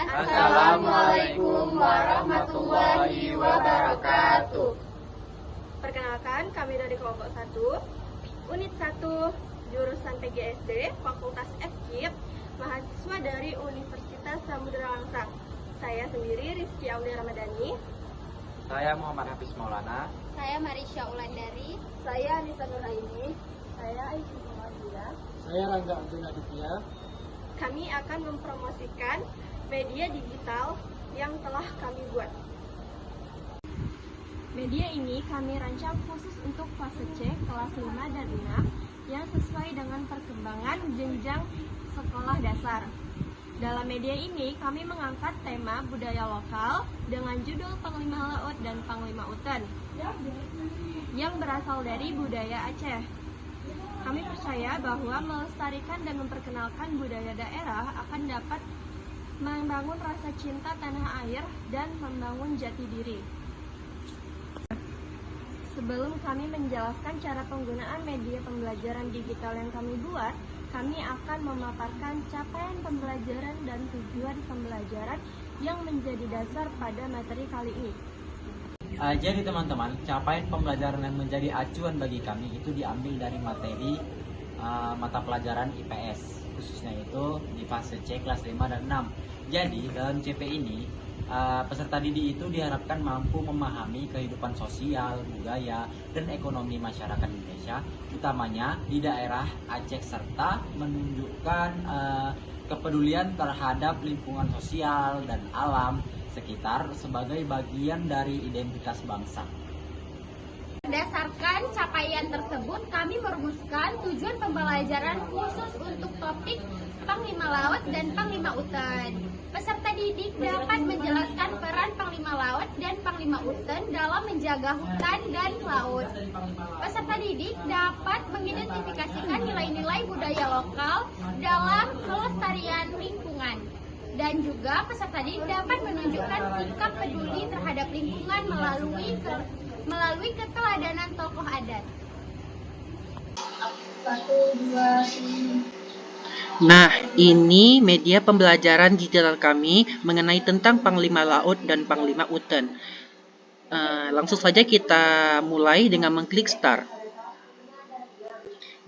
Assalamualaikum warahmatullahi wabarakatuh. Perkenalkan, kami dari kelompok 1, unit 1, jurusan PGSD, Fakultas FKIP, mahasiswa dari Universitas Samudera Langsang. Saya sendiri Rizky Aulia Ramadhani. Saya Muhammad Hafiz Maulana. Saya Marisha Ulandari. Saya Anissa Nuraini. Saya Aisyah Muhammadiyah. Saya Rangga Abdul Aditya. Kami akan mempromosikan media digital yang telah kami buat. Media ini kami rancang khusus untuk fase C kelas 5 dan 6 yang sesuai dengan perkembangan jenjang sekolah dasar. Dalam media ini kami mengangkat tema budaya lokal dengan judul Panglima Laut dan Panglima Uten yang berasal dari budaya Aceh. Kami percaya bahwa melestarikan dan memperkenalkan budaya daerah akan dapat membangun rasa cinta tanah air dan membangun jati diri. Sebelum kami menjelaskan cara penggunaan media pembelajaran digital yang kami buat, kami akan memaparkan capaian pembelajaran dan tujuan pembelajaran yang menjadi dasar pada materi kali ini. Jadi teman-teman, capaian pembelajaran yang menjadi acuan bagi kami itu diambil dari materi mata pelajaran IPS, khususnya itu di fase C kelas 5 dan 6. Jadi dalam CP ini peserta didik itu diharapkan mampu memahami kehidupan sosial, budaya, dan ekonomi masyarakat Indonesia, utamanya di daerah Aceh, serta menunjukkan kepedulian terhadap lingkungan sosial dan alam sekitar sebagai bagian dari identitas bangsa. Berdasarkan capaian tersebut, kami merumuskan tujuan pembelajaran khusus untuk topik Panglima Laut dan Panglima Uten. Peserta didik dapat menjelaskan peran Panglima Laut dan Panglima Uten dalam menjaga hutan dan laut. Peserta didik dapat mengidentifikasikan nilai-nilai budaya lokal dalam pelestarian lingkungan. Dan juga peserta didik dapat menunjukkan sikap peduli terhadap lingkungan melalui keteladanan tokoh adat. Nah, ini media pembelajaran digital kami mengenai tentang Panglima Laut dan Panglima Uten. Langsung saja kita mulai dengan mengklik Start.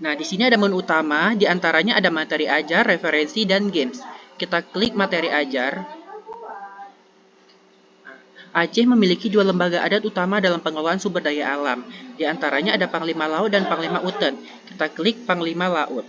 Nah, di sini ada menu utama, di antaranya ada materi ajar, referensi, dan games. Kita klik materi ajar. Aceh memiliki dua lembaga adat utama dalam pengelolaan sumber daya alam. Di antaranya ada Panglima Laut dan Panglima Uten. Kita klik Panglima Laut.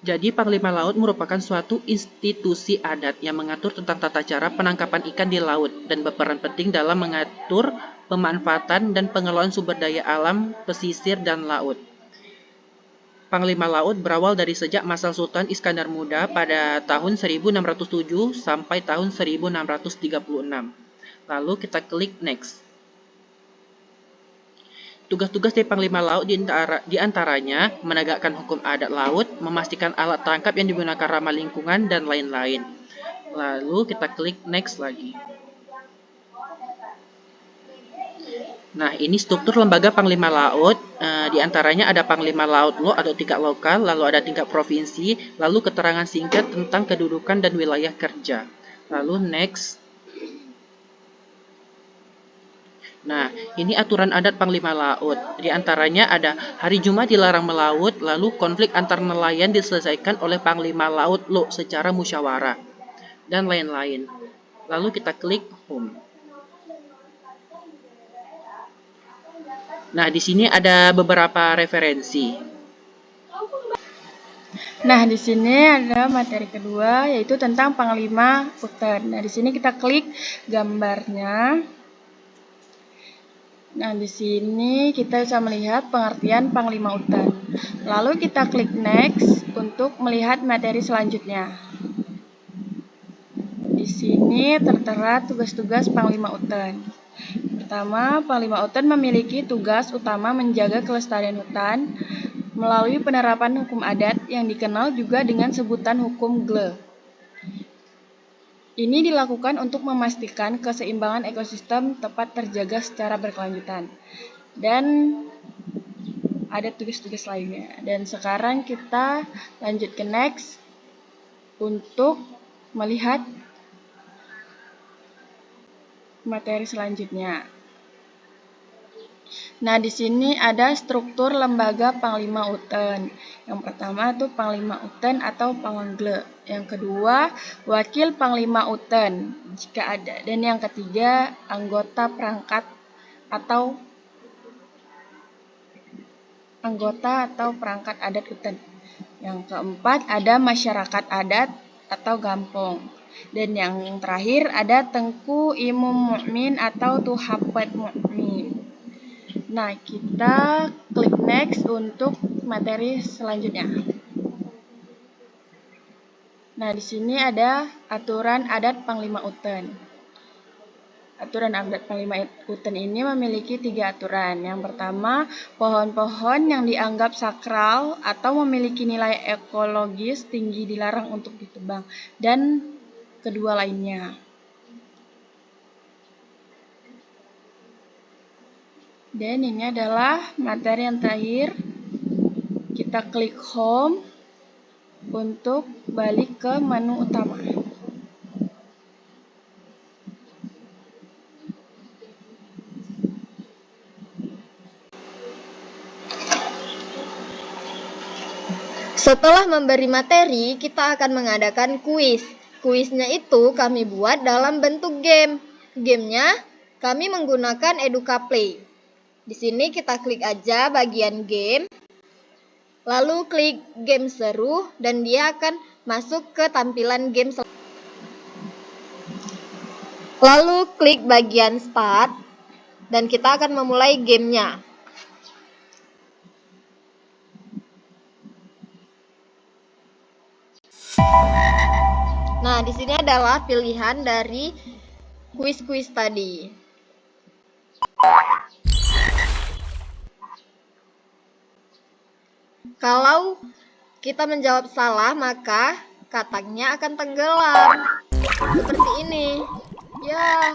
Jadi Panglima Laut merupakan suatu institusi adat yang mengatur tentang tata cara penangkapan ikan di laut dan berperan penting dalam mengatur pemanfaatan dan pengelolaan sumber daya alam, pesisir, dan laut. Panglima Laut berawal dari sejak masa Sultan Iskandar Muda pada tahun 1607 sampai tahun 1636. Lalu kita klik Next. Tugas-tugas dari Panglima Laut di antaranya menegakkan hukum adat laut, memastikan alat tangkap yang digunakan ramah lingkungan, dan lain-lain. Lalu kita klik Next lagi. Nah, ini struktur lembaga Panglima Laut. Di antaranya ada Panglima Laut Lo atau tingkat lokal, lalu ada tingkat provinsi, lalu keterangan singkat tentang kedudukan dan wilayah kerja. Lalu Next. Nah, ini aturan adat Panglima Laut. Di antaranya ada hari Jumat dilarang melaut, lalu konflik antar nelayan diselesaikan oleh Panglima Laut Lo secara musyawarah, dan lain-lain. Lalu kita klik Home. Nah, di sini ada beberapa referensi. Nah, di sini ada materi kedua, yaitu tentang Panglima Uten. Nah, di sini kita klik gambarnya. Nah, di sini kita bisa melihat pengertian Panglima Uten. Lalu kita klik Next untuk melihat materi selanjutnya. Di sini tertera tugas-tugas Panglima Uten. Pertama, Panglima Uten memiliki tugas utama menjaga kelestarian hutan melalui penerapan hukum adat yang dikenal juga dengan sebutan hukum GLE. Ini dilakukan untuk memastikan keseimbangan ekosistem tepat terjaga secara berkelanjutan. Dan ada tugas-tugas lainnya. Dan sekarang kita lanjut ke next. untuk melihat materi selanjutnya. Nah, di sini ada struktur lembaga Panglima Uten. Yang pertama itu Panglima Uten atau Pangle. Yang kedua, Wakil Panglima Uten jika ada. Dan yang ketiga, anggota perangkat atau perangkat adat Uten. Yang keempat, ada masyarakat adat atau gampong. Dan yang terakhir ada Tengku Imum Mukmin atau Tuhapet Mukmin. Nah, kita klik next untuk materi selanjutnya. Nah, di sini ada aturan adat Panglima Uten. Aturan adat Panglima Uten ini memiliki 3 aturan. Yang pertama, pohon-pohon yang dianggap sakral atau memiliki nilai ekologis tinggi dilarang untuk ditebang. Dan kedua lainnya. Dan ini adalah materi yang terakhir. Kita klik home untuk balik ke menu utama. Setelah memberi materi, kita akan mengadakan kuis. Kuisnya itu kami buat dalam bentuk game. Gamenya kami menggunakan EducaPlay. Di sini kita klik aja bagian game, lalu klik game seru, dan dia akan masuk ke tampilan game. Lalu klik bagian start, dan kita akan memulai gamenya. Nah, di sini adalah pilihan dari kuis-kuis tadi. Kalau kita menjawab salah, maka kataknya akan tenggelam. Seperti ini. Ya.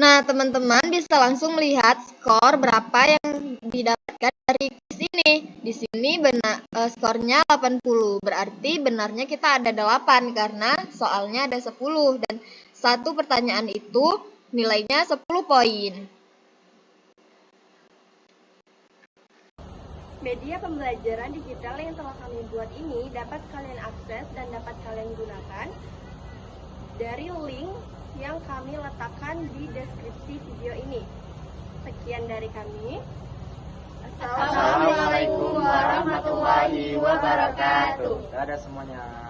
Nah, teman-teman bisa langsung melihat skor berapa yang didapatkan dari kuis ini. Di sini skornya 80, berarti benarnya kita ada 8 karena soalnya ada 10 dan satu pertanyaan itu nilainya 10 poin. Media pembelajaran digital yang telah kami buat ini dapat kalian akses dan dapat kalian gunakan dari link yang kami letakkan di deskripsi video ini. Sekian dari kami. Assalamualaikum warahmatullahi wabarakatuh. Dadah semuanya.